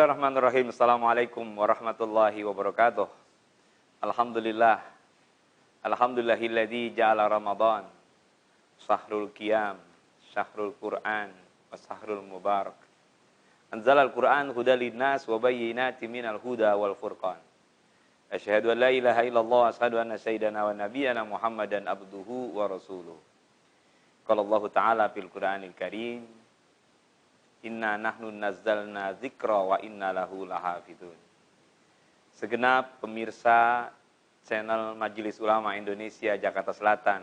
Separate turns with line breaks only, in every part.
Bismillahirrahmanirrahim. Assalamualaikum warahmatullahi wabarakatuh. Alhamdulillah. Alhamdulillahilladzi ja'ala Ramadan syahrul qiyam, syahrul Qur'an, wa syahrul mubarak. Anzalal Qur'an hudan linnas wa bayyinatin minal huda wal furqan. Asyhadu an la ilaha illallah wa asyhadu anna sayyidana wa nabiyyana Muhammadan abduhu wa rasuluh. Qala Allah Ta'ala fil Qur'anil Karim, inna nahnu nazzalna dzikra wa inna lahu lahafidun. Segenap pemirsa channel Majelis Ulama Indonesia Jakarta Selatan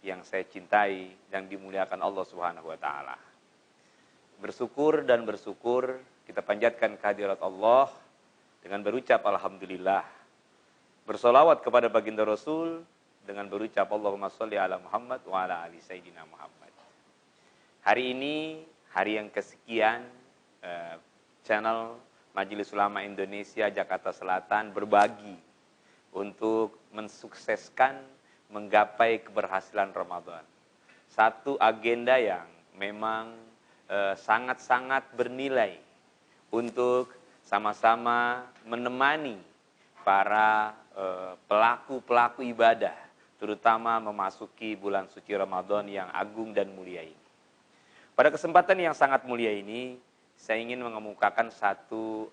yang saya cintai dan dimuliakan Allah Subhanahu wa taala. Bersyukur dan bersyukur kita panjatkan kehadirat Allah dengan berucap alhamdulillah. Bersolawat kepada baginda Rasul dengan berucap Allahumma sholli ala Muhammad wa ala ali sayyidina Muhammad. Hari ini hari yang kesekian channel Majelis Ulama Indonesia Jakarta Selatan berbagi untuk mensukseskan menggapai keberhasilan Ramadan. Satu agenda yang memang sangat-sangat bernilai untuk sama-sama menemani para pelaku-pelaku ibadah, terutama memasuki bulan suci Ramadan yang agung dan mulia ini. Pada kesempatan yang sangat mulia ini, saya ingin mengemukakan satu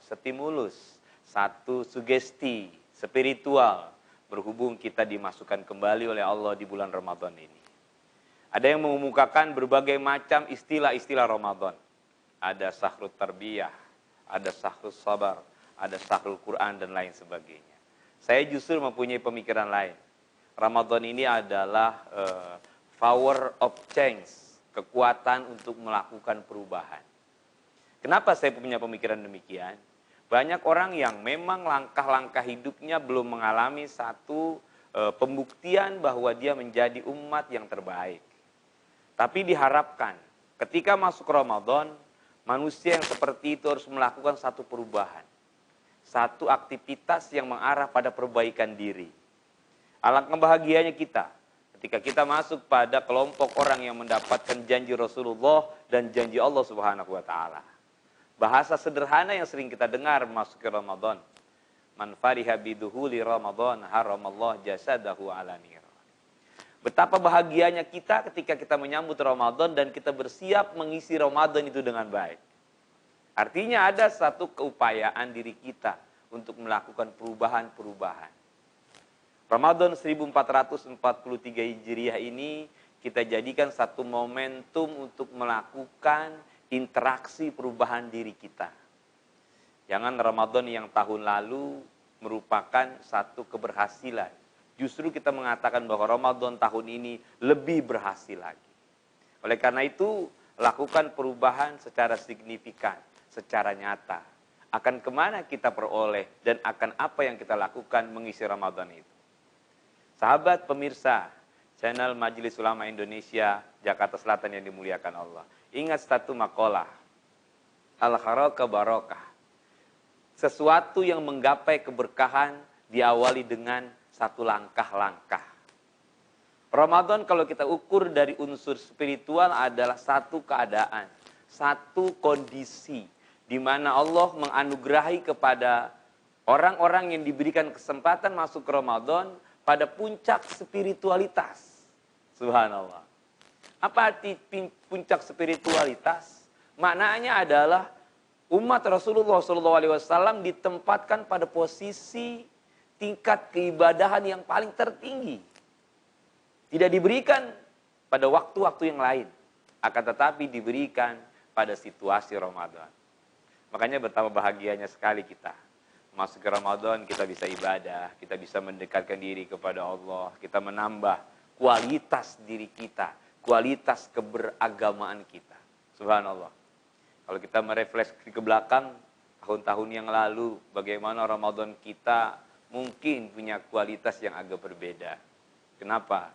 stimulus, satu sugesti spiritual berhubung kita dimasukkan kembali oleh Allah di bulan Ramadan ini. Ada yang mengemukakan berbagai macam istilah-istilah Ramadan. Ada sahrul tarbiyah, ada sahrul sabar, ada sahrul Quran dan lain sebagainya. Saya justru mempunyai pemikiran lain. Ramadan ini adalah power of change, kekuatan untuk melakukan perubahan. Kenapa saya punya pemikiran demikian? Banyak orang yang memang langkah-langkah hidupnya belum mengalami satu pembuktian bahwa dia menjadi umat yang terbaik. Tapi diharapkan ketika masuk Ramadan, manusia yang seperti itu harus melakukan satu perubahan. Satu aktivitas yang mengarah pada perbaikan diri. Alangkah bahagianya kita ketika kita masuk pada kelompok orang yang mendapatkan janji Rasulullah dan janji Allah Subhanahu wa taala. Bahasa sederhana yang sering kita dengar masuk ke Ramadan. Man fariha biduhuli Ramadan haramallah jasadahu ala nar. Betapa bahagianya kita ketika kita menyambut Ramadan dan kita bersiap mengisi Ramadan itu dengan baik. Artinya ada satu keupayaan diri kita untuk melakukan perubahan-perubahan. Ramadan 1443 Hijriah ini kita jadikan satu momentum untuk melakukan interaksi perubahan diri kita. Jangan Ramadan yang tahun lalu merupakan satu keberhasilan. Justru kita mengatakan bahwa Ramadan tahun ini lebih berhasil lagi. Oleh karena itu, lakukan perubahan secara signifikan, secara nyata. Akan kemana kita peroleh dan akan apa yang kita lakukan mengisi Ramadan itu. Sahabat pemirsa channel Majelis Ulama Indonesia Jakarta Selatan yang dimuliakan Allah. Ingat satu makalah. Al-haraka barokah. Sesuatu yang menggapai keberkahan diawali dengan satu langkah-langkah. Ramadan kalau kita ukur dari unsur spiritual adalah satu keadaan, satu kondisi di mana Allah menganugerahi kepada orang-orang yang diberikan kesempatan masuk ke Ramadan pada puncak spiritualitas. Subhanallah. Apa arti puncak spiritualitas? Maknanya adalah umat Rasulullah SAW ditempatkan pada posisi tingkat keibadahan yang paling tertinggi. Tidak diberikan pada waktu-waktu yang lain. Akan tetapi diberikan pada situasi Ramadan. Makanya betapa bahagianya sekali kita. Masuk ke Ramadan kita bisa ibadah, kita bisa mendekatkan diri kepada Allah, kita menambah kualitas diri kita, kualitas keberagamaan kita. Subhanallah. Kalau kita merefleksi ke belakang, tahun-tahun yang lalu, bagaimana Ramadan kita mungkin punya kualitas yang agak berbeda. Kenapa?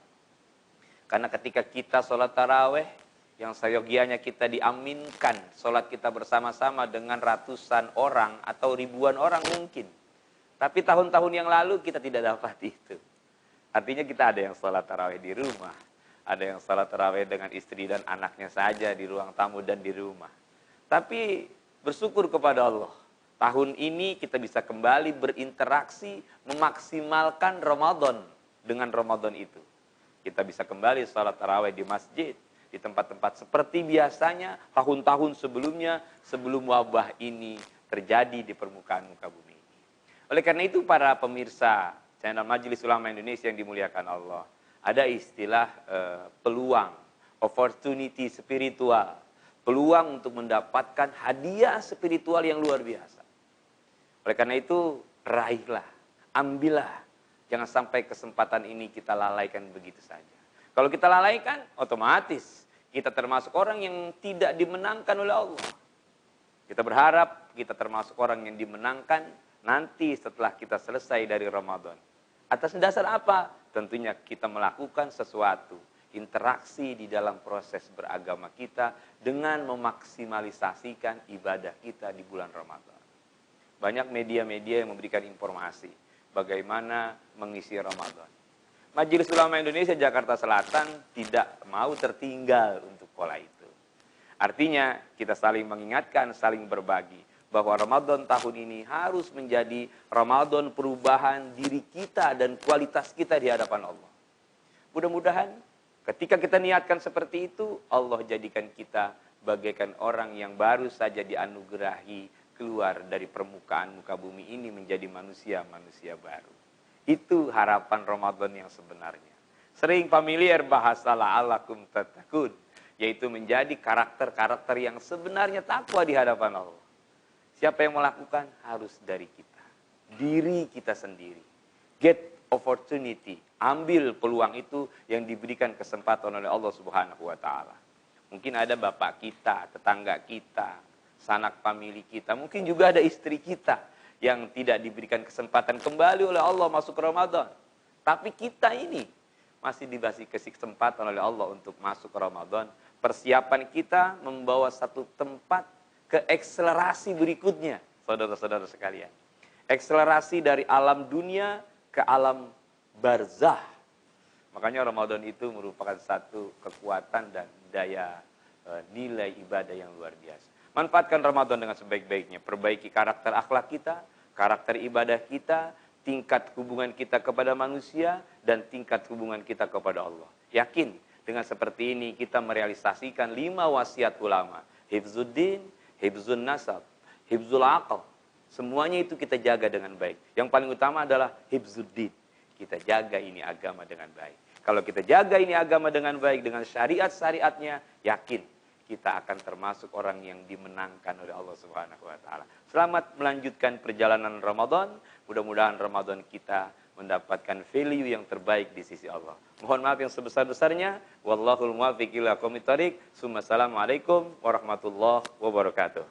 Karena ketika kita sholat taraweh, yang seyogianya kita diaminkan sholat kita bersama-sama dengan ratusan orang atau ribuan orang mungkin. Tapi tahun-tahun yang lalu kita tidak dapat itu. Artinya kita ada yang sholat tarawih di rumah, ada yang sholat tarawih dengan istri dan anaknya saja di ruang tamu dan di rumah. Tapi bersyukur kepada Allah. Tahun ini kita bisa kembali berinteraksi, memaksimalkan Ramadan dengan Ramadan itu. Kita bisa kembali sholat tarawih di masjid, di tempat-tempat seperti biasanya tahun-tahun sebelumnya, sebelum wabah ini terjadi di permukaan muka bumi ini. Oleh karena itu para pemirsa channel Majelis Ulama Indonesia yang dimuliakan Allah, ada istilah peluang, opportunity spiritual, peluang untuk mendapatkan hadiah spiritual yang luar biasa. Oleh karena itu, raihlah, ambillah. Jangan sampai kesempatan ini kita lalaikan begitu saja. Kalau kita lalaikan, otomatis kita termasuk orang yang tidak dimenangkan oleh Allah. Kita berharap kita termasuk orang yang dimenangkan nanti setelah kita selesai dari Ramadan. Atas dasar apa? Tentunya kita melakukan sesuatu, interaksi di dalam proses beragama kita dengan memaksimalisasikan ibadah kita di bulan Ramadan. Banyak media-media yang memberikan informasi bagaimana mengisi Ramadan. Majelis Ulama Indonesia Jakarta Selatan tidak mau tertinggal untuk pola itu. Artinya kita saling mengingatkan, saling berbagi bahwa Ramadan tahun ini harus menjadi Ramadan perubahan diri kita dan kualitas kita di hadapan Allah. Mudah-mudahan ketika kita niatkan seperti itu, Allah jadikan kita bagaikan orang yang baru saja dianugerahi keluar dari permukaan muka bumi ini menjadi manusia-manusia baru. Itu harapan Ramadan yang sebenarnya. Sering familiar bahasa la'allakum tattaqun, yaitu menjadi karakter-karakter yang sebenarnya takwa di hadapan Allah. Siapa yang melakukan? Harus dari kita. Diri kita sendiri. Get opportunity. Ambil peluang itu yang diberikan kesempatan oleh Allah Subhanahu wa taala. Mungkin ada bapak kita, tetangga kita, sanak famili kita, mungkin juga ada istri kita yang tidak diberikan kesempatan kembali oleh Allah masuk ke Ramadan. Tapi kita ini masih diberi kesempatan oleh Allah untuk masuk ke Ramadan. Persiapan kita membawa satu tempat ke akselerasi berikutnya, saudara-saudara sekalian. Akselerasi dari alam dunia ke alam barzah. Makanya Ramadan itu merupakan satu kekuatan dan daya nilai ibadah yang luar biasa. Manfaatkan Ramadan dengan sebaik-baiknya. Perbaiki karakter akhlak kita, karakter ibadah kita, tingkat hubungan kita kepada manusia, dan tingkat hubungan kita kepada Allah. Yakin dengan seperti ini kita merealisasikan 5 wasiat ulama. Hifzuddin, hifzun nasab, hifzul aql. Semuanya itu kita jaga dengan baik. Yang paling utama adalah hifzuddin. Kita jaga ini agama dengan baik. Kalau kita jaga ini agama dengan baik, dengan syariat-syariatnya, yakin kita akan termasuk orang yang dimenangkan oleh Allah Subhanahu wa taala. Selamat melanjutkan perjalanan Ramadan. Mudah-mudahan Ramadan kita mendapatkan value yang terbaik di sisi Allah. Mohon maaf yang sebesar-besarnya. Wallahul muwaffiq ila aqwamit thoriq. Assalamualaikum warahmatullahi wabarakatuh.